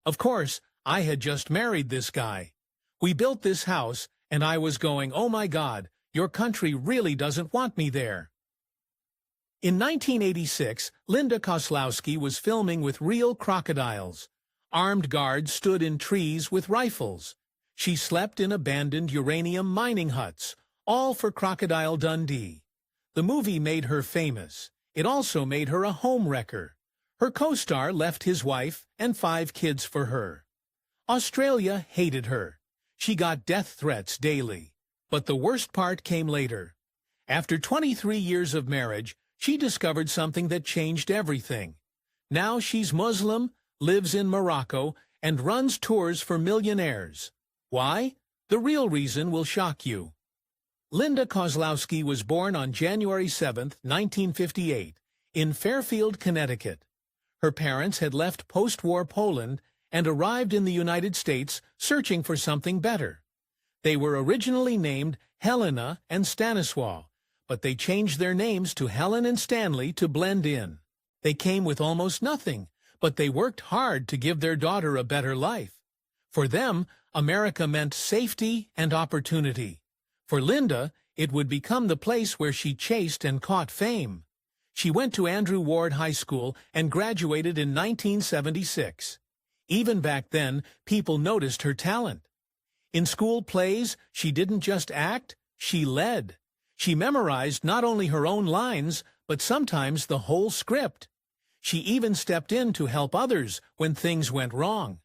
Of course, I had just married this guy. We built this house, and I was going, oh my God, your country really doesn't want me there. In 1986, Linda Kozlowski was filming with real crocodiles. Armed guards stood in trees with rifles. She slept in abandoned uranium mining huts, all for Crocodile Dundee. The movie made her famous. It also made her a homewrecker. Her co-star left his wife and 5 kids for her. Australia hated her. She got death threats daily. But the worst part came later. After 23 years of marriage, she discovered something that changed everything. Now she's Muslim, lives in Morocco, and runs tours for millionaires. Why? The real reason will shock you. Linda Kozlowski was born on January 7, 1958, in Fairfield, Connecticut. Her parents had left post-war Poland and arrived in the United States searching for something better. They were originally named Helena and Stanisław, but they changed their names to Helen and Stanley to blend in. They came with almost nothing, but they worked hard to give their daughter a better life. For them, America meant safety and opportunity. For Linda, it would become the place where she chased and caught fame. She went to Andrew Ward High School and graduated in 1976. Even back then, people noticed her talent. In school plays, she didn't just act, she led. She memorized not only her own lines, but sometimes the whole script. She even stepped in to help others when things went wrong.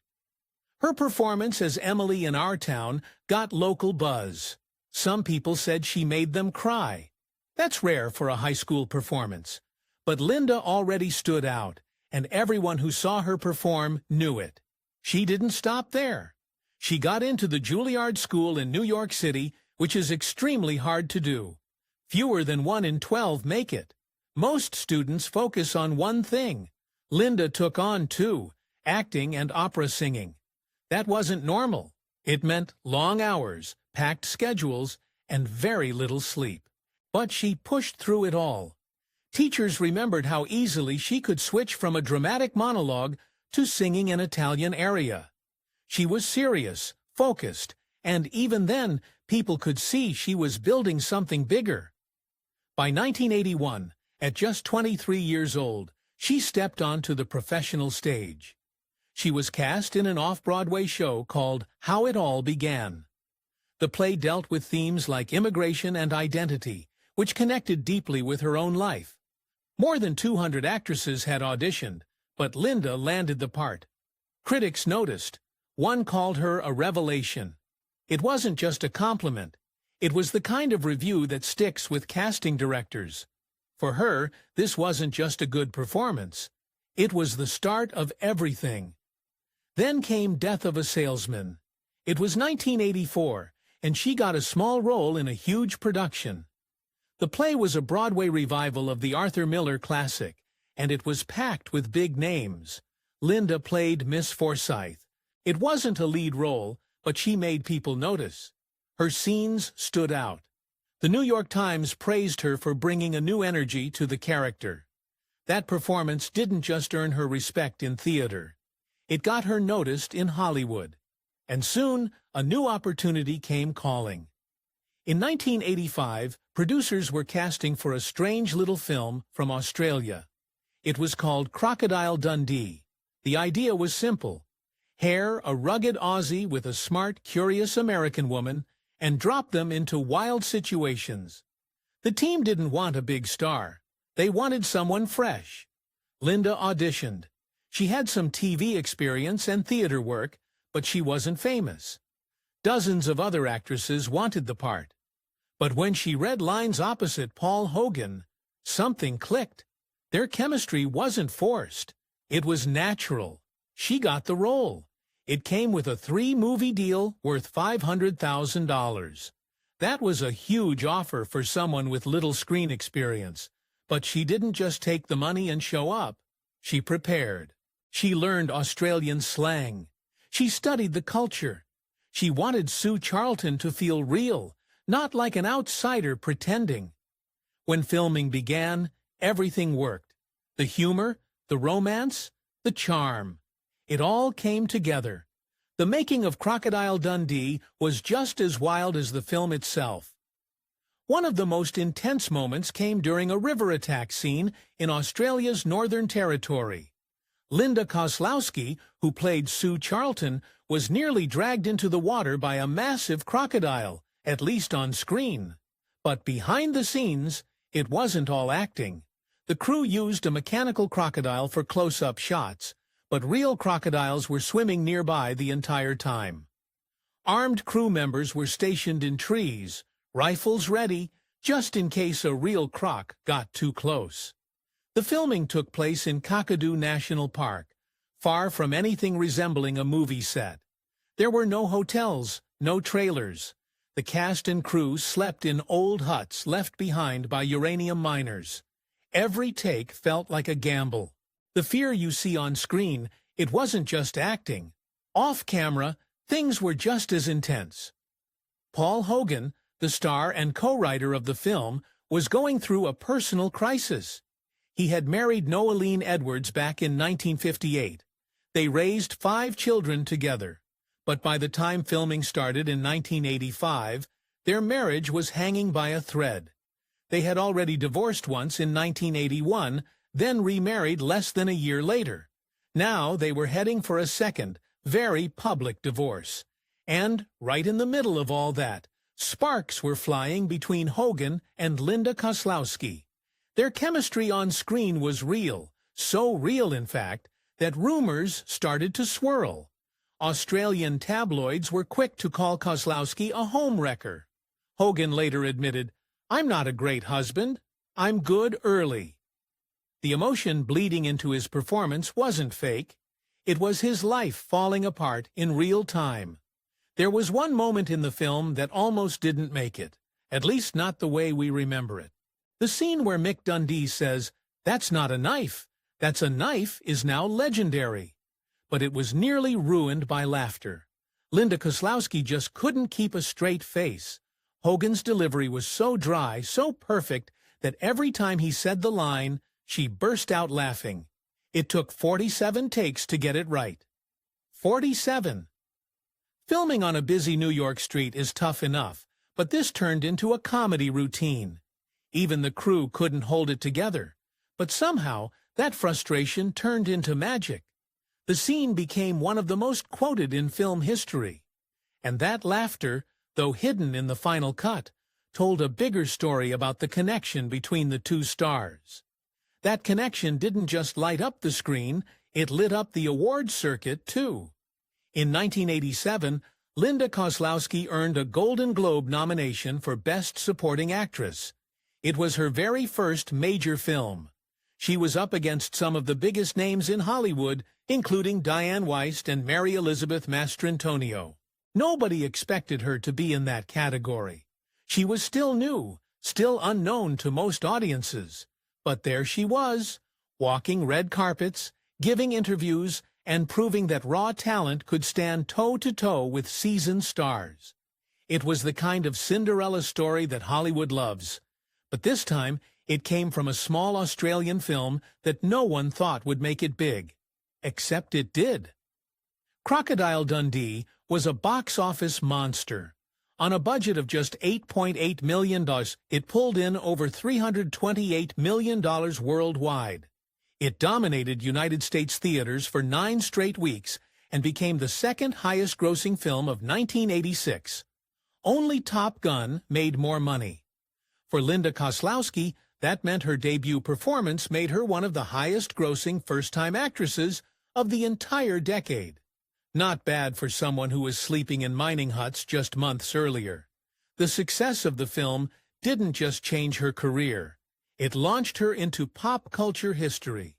Her performance as Emily in Our Town got local buzz. Some people said she made them cry. That's rare for a high school performance. But Linda already stood out, and everyone who saw her perform knew it. She didn't stop there. She got into the Juilliard School in New York City, which is extremely hard to do. Fewer than 1 in 12 make it. Most students focus on one thing. Linda took on 2, acting and opera singing. That wasn't normal. It meant long hours, packed schedules, and very little sleep. But she pushed through it all. Teachers remembered how easily she could switch from a dramatic monologue to singing an Italian aria. She was serious, focused, and even then, people could see she was building something bigger. By 1981, at just 23 years old, she stepped onto the professional stage. She was cast in an off-Broadway show called How It All Began. The play dealt with themes like immigration and identity, which connected deeply with her own life. More than 200 actresses had auditioned, but Linda landed the part. Critics noticed. One called her a revelation. It wasn't just a compliment. It was the kind of review that sticks with casting directors. For her, this wasn't just a good performance. It was the start of everything. Then came Death of a Salesman. It was 1984, and she got a small role in a huge production. The play was a Broadway revival of the Arthur Miller classic, and it was packed with big names. Linda played Miss Forsyth. It wasn't a lead role, but she made people notice. Her scenes stood out. The New York Times praised her for bringing a new energy to the character. That performance didn't just earn her respect in theater. It got her noticed in Hollywood. And soon, a new opportunity came calling. In 1985, producers were casting for a strange little film from Australia. It was called Crocodile Dundee. The idea was simple. Pair a rugged Aussie with a smart, curious American woman and drop them into wild situations. The team didn't want a big star. They wanted someone fresh. Linda auditioned. She had some TV experience and theater work, but she wasn't famous. Dozens of other actresses wanted the part. But when she read lines opposite Paul Hogan, something clicked. Their chemistry wasn't forced. It was natural. She got the role. It came with a 3-movie deal worth $500,000. That was a huge offer for someone with little screen experience. But she didn't just take the money and show up. She prepared. She learned Australian slang. She studied the culture. She wanted Sue Charlton to feel real, not like an outsider pretending. When filming began, everything worked. The humor, the romance, the charm. It all came together. The making of Crocodile Dundee was just as wild as the film itself. One of the most intense moments came during a river attack scene in Australia's Northern Territory. Linda Kozlowski, who played Sue Charlton, was nearly dragged into the water by a massive crocodile, at least on screen. But behind the scenes, it wasn't all acting. The crew used a mechanical crocodile for close-up shots, but real crocodiles were swimming nearby the entire time. Armed crew members were stationed in trees, rifles ready, just in case a real croc got too close. The filming took place in Kakadu National Park, far from anything resembling a movie set. There were no hotels, no trailers. The cast and crew slept in old huts left behind by uranium miners. Every take felt like a gamble. The fear you see on screen, it wasn't just acting. Off camera, things were just as intense. Paul Hogan, the star and co-writer of the film, was going through a personal crisis. He had married Noeline Edwards back in 1958. They raised 5 children together. But by the time filming started in 1985, their marriage was hanging by a thread. They had already divorced once in 1981, then remarried less than a year later. Now they were heading for a second, very public divorce. And, right in the middle of all that, sparks were flying between Hogan and Linda Kozlowski. Their chemistry on screen was real, so real in fact, that rumors started to swirl. Australian tabloids were quick to call Kozlowski a homewrecker. Hogan later admitted, "I'm not a great husband. I'm good early." The emotion bleeding into his performance wasn't fake. It was his life falling apart in real time. There was one moment in the film that almost didn't make it, at least not the way we remember it. The scene where Mick Dundee says, "That's not a knife. That's a knife," is now legendary. But it was nearly ruined by laughter. Linda Kozlowski just couldn't keep a straight face. Hogan's delivery was so dry, so perfect, that every time he said the line, she burst out laughing. It took 47 takes to get it right. 47! Filming on a busy New York street is tough enough, but this turned into a comedy routine. Even the crew couldn't hold it together. But somehow, that frustration turned into magic. The scene became one of the most quoted in film history. And that laughter, though hidden in the final cut, told a bigger story about the connection between the two stars. That connection didn't just light up the screen, it lit up the awards circuit, too. In 1987, Linda Kozlowski earned a Golden Globe nomination for Best Supporting Actress. It was her very first major film. She was up against some of the biggest names in Hollywood, including Diane Weist and Mary Elizabeth Mastrantonio. Nobody expected her to be in that category. She was still new, still unknown to most audiences. But there she was, walking red carpets, giving interviews, and proving that raw talent could stand toe-to-toe with seasoned stars. It was the kind of Cinderella story that Hollywood loves. But this time, it came from a small Australian film that no one thought would make it big. Except it did. Crocodile Dundee was a box office monster. On a budget of just $8.8 million, it pulled in over $328 million worldwide. It dominated United States theaters for 9 straight weeks and became the second highest-grossing film of 1986. Only Top Gun made more money. For Linda Kozlowski, that meant her debut performance made her one of the highest-grossing first-time actresses of the entire decade. Not bad for someone who was sleeping in mining huts just months earlier. The success of the film didn't just change her career. It launched her into pop culture history.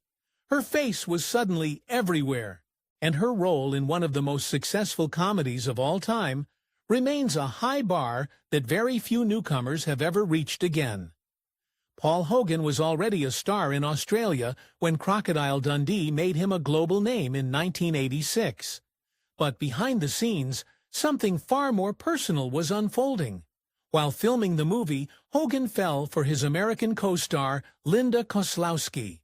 Her face was suddenly everywhere, and her role in one of the most successful comedies of all time remains a high bar that very few newcomers have ever reached again. Paul Hogan was already a star in Australia when Crocodile Dundee made him a global name in 1986. But behind the scenes, something far more personal was unfolding. While filming the movie, Hogan fell for his American co-star, Linda Kozlowski.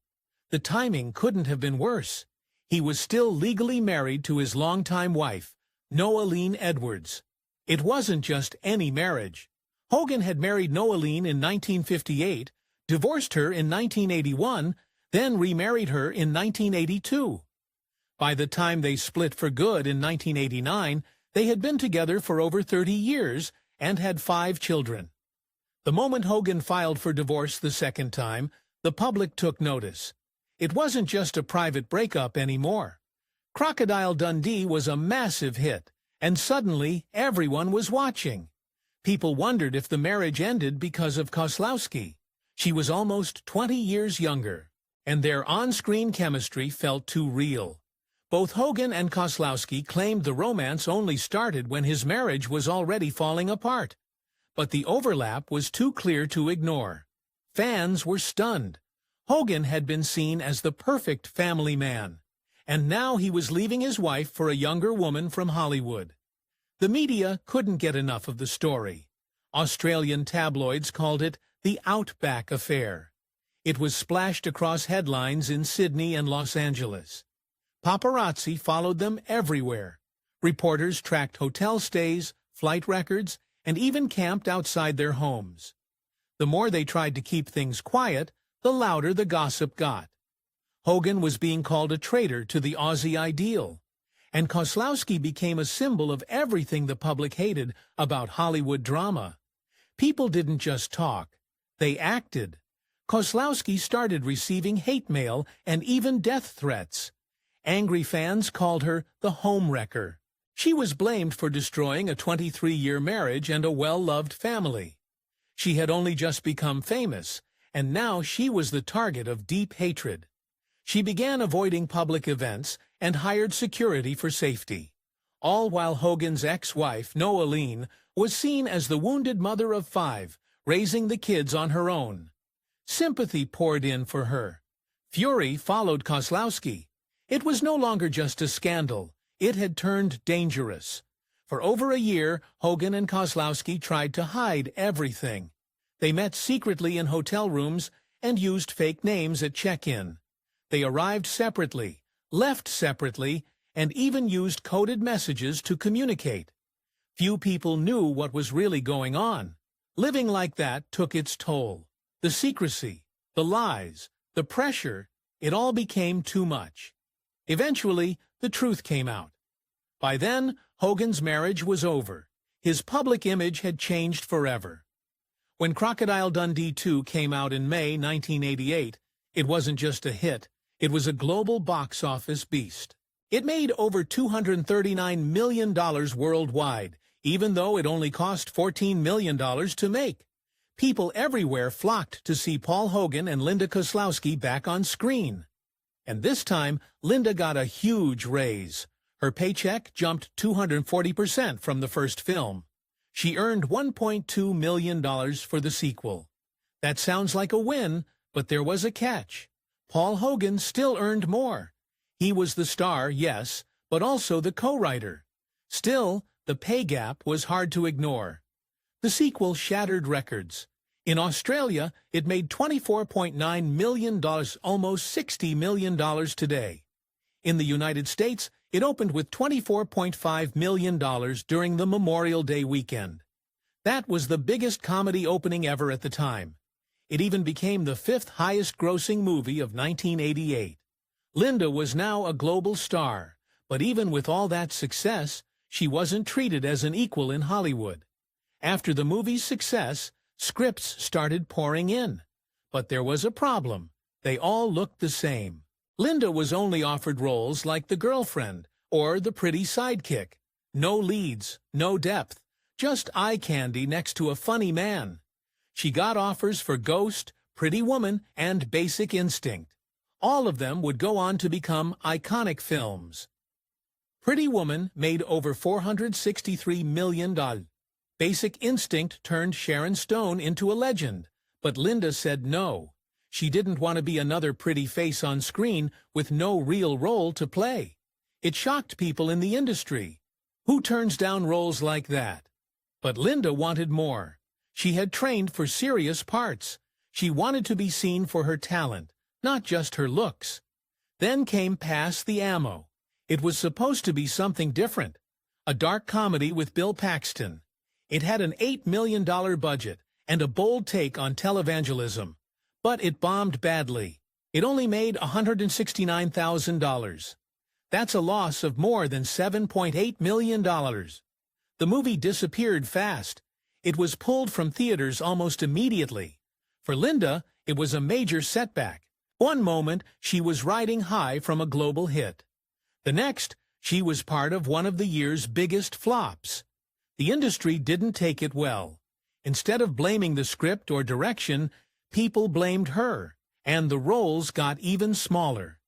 The timing couldn't have been worse. He was still legally married to his longtime wife, Noeline Edwards. It wasn't just any marriage. Hogan had married Noeline in 1958, divorced her in 1981, then remarried her in 1982. By the time they split for good in 1989, they had been together for over 30 years and had 5 children. The moment Hogan filed for divorce the second time, the public took notice. It wasn't just a private breakup anymore. Crocodile Dundee was a massive hit, and suddenly everyone was watching. People wondered if the marriage ended because of Kozlowski. She was almost 20 years younger, and their on-screen chemistry felt too real. Both Hogan and Kozlowski claimed the romance only started when his marriage was already falling apart. But the overlap was too clear to ignore. Fans were stunned. Hogan had been seen as the perfect family man, and now he was leaving his wife for a younger woman from Hollywood. The media couldn't get enough of the story. Australian tabloids called it the Outback Affair. It was splashed across headlines in Sydney and Los Angeles. Paparazzi followed them everywhere. Reporters tracked hotel stays, flight records, and even camped outside their homes. The more they tried to keep things quiet, the louder the gossip got. Hogan was being called a traitor to the Aussie ideal, and Kozlowski became a symbol of everything the public hated about Hollywood drama. People didn't just talk, they acted. Kozlowski started receiving hate mail and even death threats. Angry fans called her the homewrecker. She was blamed for destroying a 23-year marriage and a well-loved family. She had only just become famous, and now she was the target of deep hatred. She began avoiding public events and hired security for safety, all while Hogan's ex-wife, Noeline, was seen as the wounded mother of 5, raising the kids on her own. Sympathy poured in for her. Fury followed Kozlowski. It was no longer just a scandal. It had turned dangerous. For over a year, Hogan and Kozlowski tried to hide everything. They met secretly in hotel rooms and used fake names at check-in. They arrived separately, left separately, and even used coded messages to communicate. Few people knew what was really going on. Living like that took its toll. The secrecy, the lies, the pressure, it all became too much. Eventually, the truth came out. By then, Hogan's marriage was over. His public image had changed forever. When Crocodile Dundee 2 came out in May 1988, it wasn't just a hit, it was a global box office beast. It made over $239 million worldwide, even though it only cost $14 million to make. People everywhere flocked to see Paul Hogan and Linda Kozlowski back on screen. And this time, Linda got a huge raise. Her paycheck jumped 240% from the first film. She earned $1.2 million for the sequel. That sounds like a win, but there was a catch. Paul Hogan still earned more. He was the star, yes, but also the co-writer. Still, the pay gap was hard to ignore. The sequel shattered records. In Australia, it made $24.9 million, almost $60 million today. In the United States, it opened with $24.5 million during the Memorial Day weekend. That was the biggest comedy opening ever at the time. It even became the 5th highest-grossing movie of 1988. Linda was now a global star, but even with all that success, she wasn't treated as an equal in Hollywood. After the movie's success, scripts started pouring in. But there was a problem. They all looked the same. Linda was only offered roles like the girlfriend or the pretty sidekick. No leads, no depth, just eye candy next to a funny man. She got offers for Ghost, Pretty Woman, and Basic Instinct. All of them would go on to become iconic films. Pretty Woman made over $463 million. Basic Instinct turned Sharon Stone into a legend, but Linda said no. She didn't want to be another pretty face on screen with no real role to play. It shocked people in the industry. Who turns down roles like that? But Linda wanted more. She had trained for serious parts. She wanted to be seen for her talent, not just her looks. Then came Pass the Ammo. It was supposed to be something different. A dark comedy with Bill Paxton. It had an $8 million budget and a bold take on televangelism. But it bombed badly. It only made $169,000. That's a loss of more than $7.8 million. The movie disappeared fast. It was pulled from theaters almost immediately. For Linda, it was a major setback. One moment, she was riding high from a global hit. The next, she was part of one of the year's biggest flops. The industry didn't take it well. Instead of blaming the script or direction, people blamed her, and the roles got even smaller.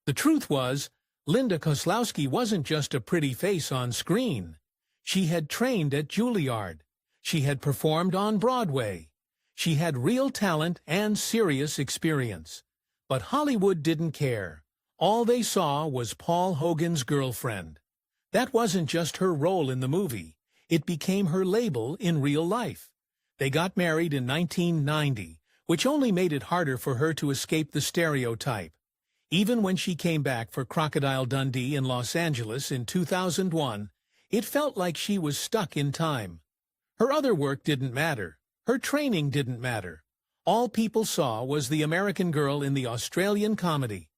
The truth was, Linda Kozlowski wasn't just a pretty face on screen. She had trained at Juilliard. She had performed on Broadway. She had real talent and serious experience. But Hollywood didn't care. All they saw was Paul Hogan's girlfriend. That wasn't just her role in the movie. It became her label in real life. They got married in 1990, which only made it harder for her to escape the stereotype. Even when she came back for Crocodile Dundee in Los Angeles in 2001, it felt like she was stuck in time. Her other work didn't matter. Her training didn't matter. All people saw was the American girl in the Australian comedy.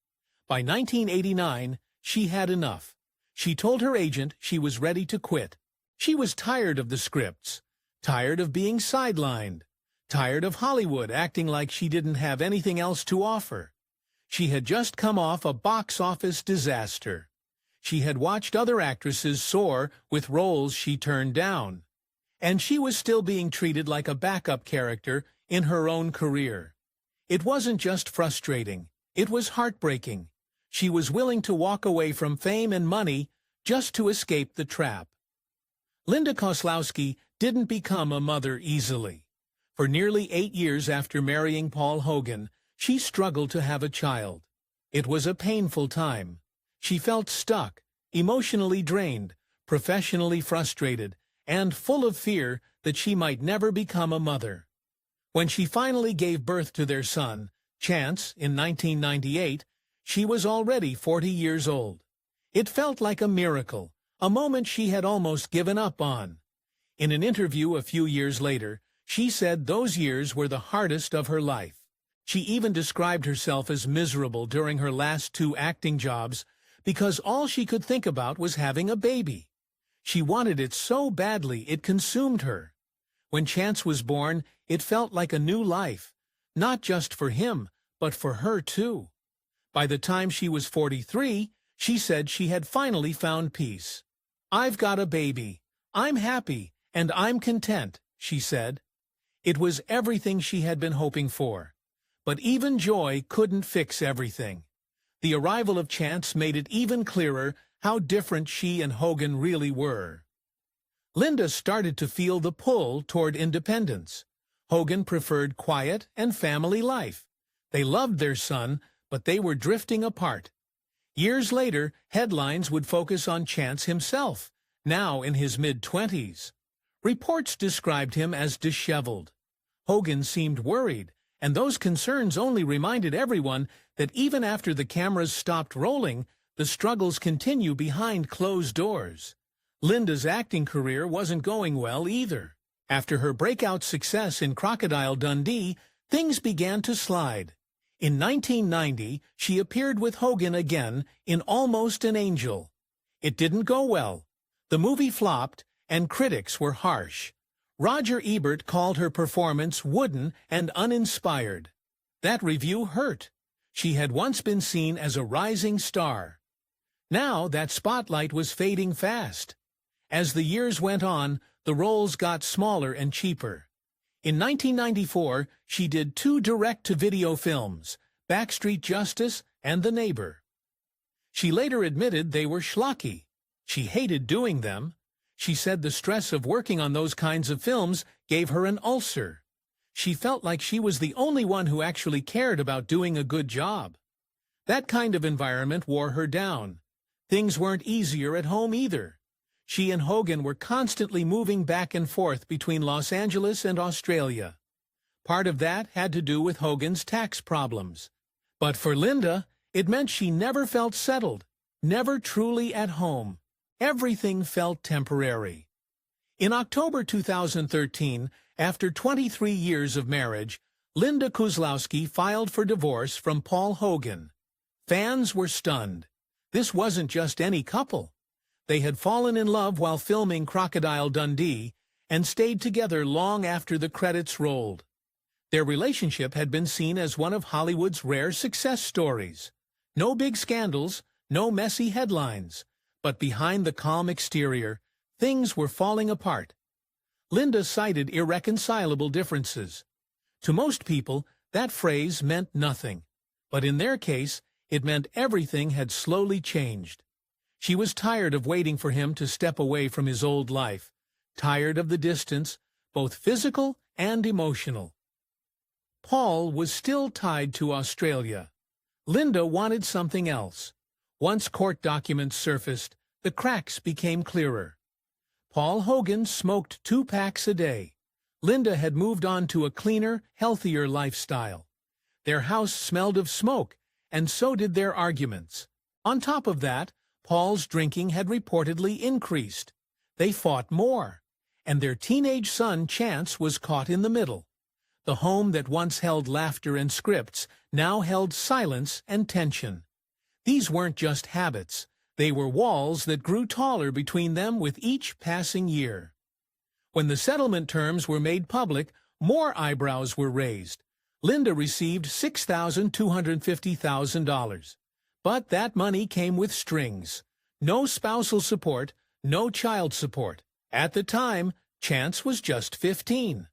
By 1989, she had enough. She told her agent she was ready to quit. She was tired of the scripts, tired of being sidelined, tired of Hollywood acting like she didn't have anything else to offer. She had just come off a box office disaster. She had watched other actresses soar with roles she turned down. And she was still being treated like a backup character in her own career. It wasn't just frustrating, it was heartbreaking. She was willing to walk away from fame and money just to escape the trap. Linda Kozlowski didn't become a mother easily. For nearly 8 years after marrying Paul Hogan, she struggled to have a child. It was a painful time. She felt stuck, emotionally drained, professionally frustrated, and full of fear that she might never become a mother. When she finally gave birth to their son, Chance, in 1998, she was already 40 years old. It felt like a miracle, a moment she had almost given up on. In an interview a few years later, she said those years were the hardest of her life. She even described herself as miserable during her last 2 acting jobs because all she could think about was having a baby. She wanted it so badly it consumed her. When Chance was born, it felt like a new life, not just for him, but for her too. By the time she was 43, she said she had finally found peace. "I've got a baby. I'm happy, and I'm content," she said. It was everything she had been hoping for. But even joy couldn't fix everything. The arrival of Chance made it even clearer how different she and Hogan really were. Linda started to feel the pull toward independence. Hogan preferred quiet and family life. They loved their son, but they were drifting apart. Years later, headlines would focus on Chance himself, now in his mid-20s. Reports described him as disheveled. Hogan seemed worried, and those concerns only reminded everyone that even after the cameras stopped rolling, the struggles continue behind closed doors. Linda's acting career wasn't going well either. After her breakout success in Crocodile Dundee, things began to slide. In 1990, she appeared with Hogan again in Almost an Angel. It didn't go well. The movie flopped, and critics were harsh. Roger Ebert called her performance wooden and uninspired. That review hurt. She had once been seen as a rising star. Now that spotlight was fading fast. As the years went on, the roles got smaller and cheaper. In 1994, she did 2 direct-to-video films, Backstreet Justice and The Neighbor. She later admitted they were schlocky. She hated doing them. She said the stress of working on those kinds of films gave her an ulcer. She felt like she was the only one who actually cared about doing a good job. That kind of environment wore her down. Things weren't easier at home either. She and Hogan were constantly moving back and forth between Los Angeles and Australia. Part of that had to do with Hogan's tax problems. But for Linda, It meant she never felt settled, never truly at home. Everything felt temporary. In October 2013, after 23 years of marriage, Linda Kozlowski filed for divorce from Paul Hogan. Fans were stunned. This wasn't just any couple. They had fallen in love while filming Crocodile Dundee and stayed together long after the credits rolled. Their relationship had been seen as one of Hollywood's rare success stories. No big scandals, no messy headlines, but behind the calm exterior, things were falling apart. Linda cited irreconcilable differences. To most people, that phrase meant nothing, but in their case, it meant everything had slowly changed. She was tired of waiting for him to step away from his old life, tired of the distance, both physical and emotional. Paul was still tied to Australia. Linda wanted something else. Once court documents surfaced, the cracks became clearer. Paul Hogan smoked 2 packs a day. Linda had moved on to a cleaner, healthier lifestyle. Their house smelled of smoke, and so did their arguments. On top of that, Paul's drinking had reportedly increased. They fought more, and their teenage son Chance was caught in the middle. The home that once held laughter and scripts now held silence and tension. These weren't just habits. They were walls that grew taller between them with each passing year. When the settlement terms were made public, more eyebrows were raised. Linda received $6,250,000. But that money came with strings. No spousal support, no child support. At the time, Chance was just 15.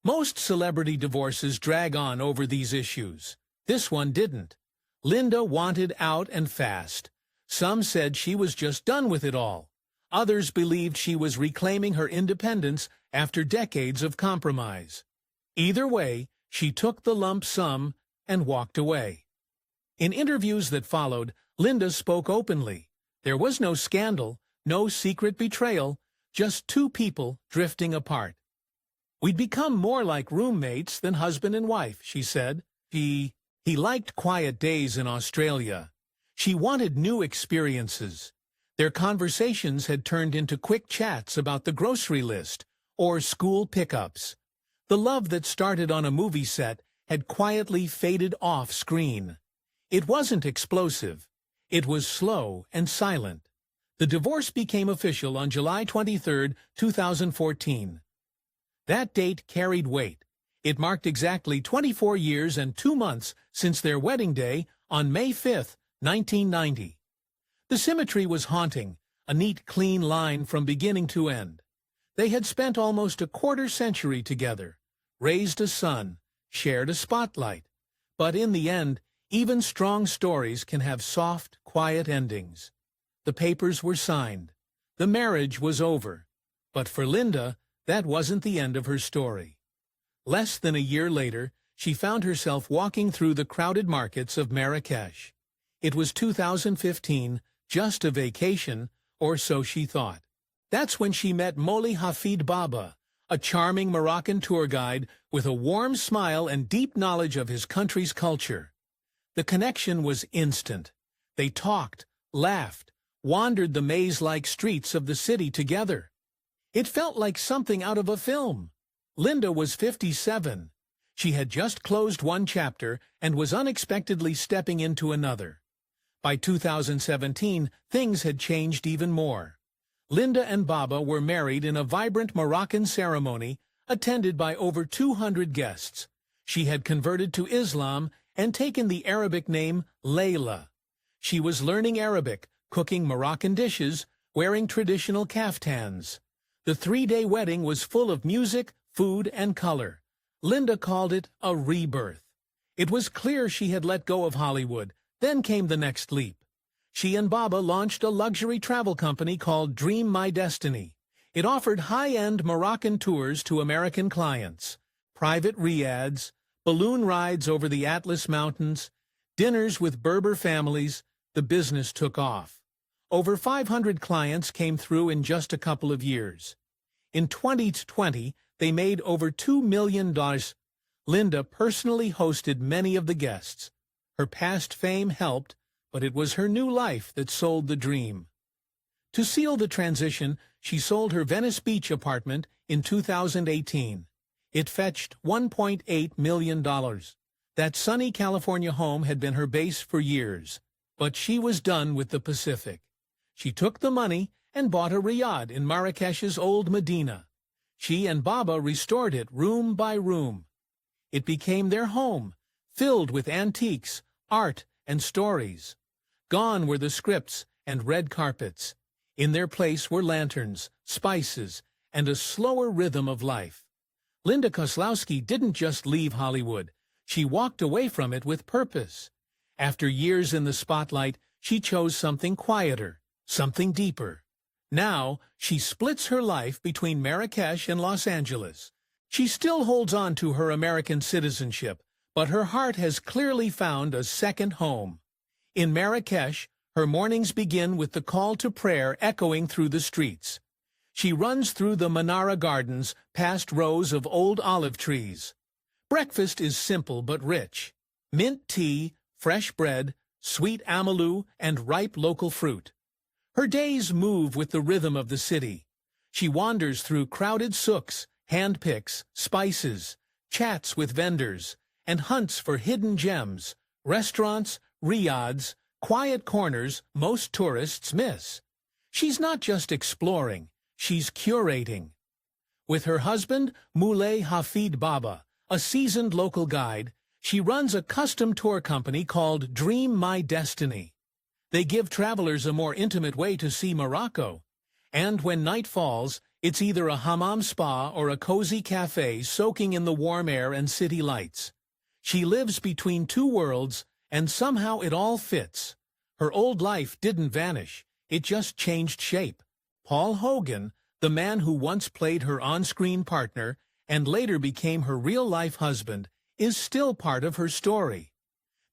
Most celebrity divorces drag on over these issues. This one didn't. Linda wanted out and fast. Some said she was just done with it all. Others believed she was reclaiming her independence after decades of compromise. Either way, she took the lump sum and walked away. In interviews that followed, Linda spoke openly. There was no scandal, no secret betrayal, just 2 people drifting apart. "We'd become more like roommates than husband and wife," she said. He liked quiet days in Australia. She wanted new experiences. Their conversations had turned into quick chats about the grocery list or school pickups. The love that started on a movie set had quietly faded off screen. It wasn't explosive. It was slow and silent. The divorce became official on July 23, 2014. That date carried weight. It marked exactly 24 years and 2 months since their wedding day on May 5, 1990. The symmetry was haunting, a neat, clean line from beginning to end. They had spent almost a quarter-century together, raised a son, shared a spotlight. But in the end, even strong stories can have soft, quiet endings. The papers were signed. The marriage was over. But for Linda, that wasn't the end of her story. Less than a year later, she found herself walking through the crowded markets of Marrakesh. It was 2015, just a vacation, or so she thought. That's when she met Molly Hafid Baba, a charming Moroccan tour guide with a warm smile and deep knowledge of his country's culture. The connection was instant. They talked, laughed, wandered the maze-like streets of the city together. It felt like something out of a film. Linda was 57. She had just closed one chapter and was unexpectedly stepping into another. By 2017, things had changed even more. Linda and Baba were married in a vibrant Moroccan ceremony attended by over 200 guests. She had converted to Islam and taken the Arabic name Layla. She was learning Arabic, cooking Moroccan dishes, wearing traditional kaftans. The 3-day wedding was full of music, food, and color. Linda called it a rebirth. It was clear she had let go of Hollywood. Then came the next leap. She and Baba launched a luxury travel company called Dream My Destiny. It offered high-end Moroccan tours to American clients, private riads, balloon rides over the Atlas Mountains, dinners with Berber families. The business took off. Over 500 clients came through in just a couple of years. In 2020, they made over $2 million. Linda personally hosted many of the guests. Her past fame helped, but it was her new life that sold the dream. To seal the transition, she sold her Venice Beach apartment in 2018. It fetched $1.8 million. That sunny California home had been her base for years, but she was done with the Pacific. She took the money and bought a riad in Marrakesh's old Medina. She and Baba restored it room by room. It became their home, filled with antiques, art, and stories. Gone were the scripts and red carpets. In their place were lanterns, spices, and a slower rhythm of life. Linda Kozlowski didn't just leave Hollywood. She walked away from it with purpose. After years in the spotlight, she chose something quieter, something deeper. Now, she splits her life between Marrakesh and Los Angeles. She still holds on to her American citizenship, but her heart has clearly found a second home. In Marrakesh, her mornings begin with the call to prayer echoing through the streets. She runs through the Manara Gardens, past rows of old olive trees. Breakfast is simple but rich. Mint tea, fresh bread, sweet amalou, and ripe local fruit. Her days move with the rhythm of the city. She wanders through crowded souks, handpicks, spices, chats with vendors, and hunts for hidden gems, restaurants, riads, quiet corners most tourists miss. She's not just exploring, she's curating. With her husband, Moulay Hafid Baba, a seasoned local guide, she runs a custom tour company called Dream My Destiny. They give travelers a more intimate way to see Morocco. And when night falls, it's either a hammam spa or a cozy cafe soaking in the warm air and city lights. She lives between two worlds, and somehow it all fits. Her old life didn't vanish, it just changed shape. Paul Hogan, the man who once played her on-screen partner and later became her real-life husband, is still part of her story.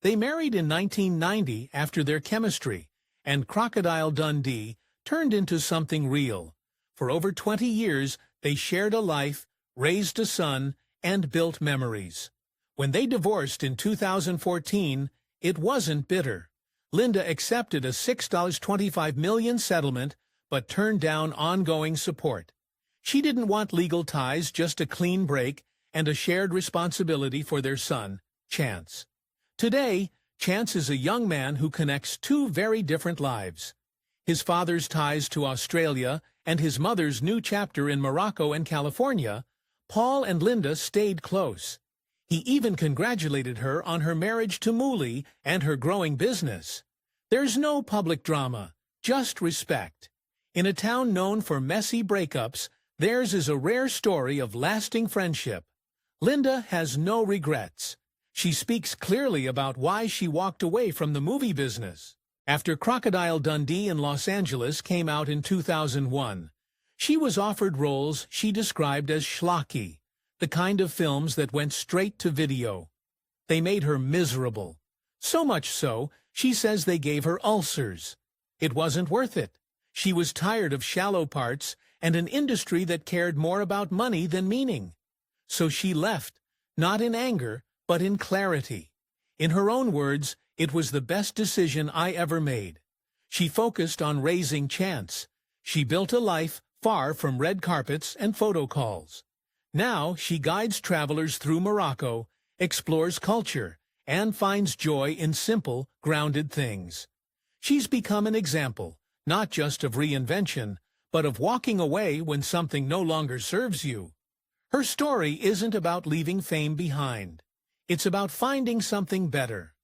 They married in 1990 after their chemistry, and Crocodile Dundee turned into something real. For over 20 years, they shared a life, raised a son, and built memories. When they divorced in 2014, it wasn't bitter. Linda accepted a $6.25 million settlement, but turned down ongoing support. She didn't want legal ties, just a clean break and a shared responsibility for their son, Chance. Today, Chance is a young man who connects two very different lives. His father's ties to Australia and his mother's new chapter in Morocco and California, Paul and Linda stayed close. He even congratulated her on her marriage to Moulay and her growing business. There's no public drama, just respect. In a town known for messy breakups, theirs is a rare story of lasting friendship. Linda has no regrets. She speaks clearly about why she walked away from the movie business. After Crocodile Dundee in Los Angeles came out in 2001, she was offered roles she described as schlocky, the kind of films that went straight to video. They made her miserable. So much so, she says they gave her ulcers. It wasn't worth it. She was tired of shallow parts and an industry that cared more about money than meaning. So she left, not in anger, but in clarity. In her own words, it was the best decision I ever made. She focused on raising Chance. She built a life far from red carpets and photo calls. Now she guides travelers through Morocco, explores culture, and finds joy in simple, grounded things. She's become an example, not just of reinvention, but of walking away when something no longer serves you. Her story isn't about leaving fame behind. It's about finding something better.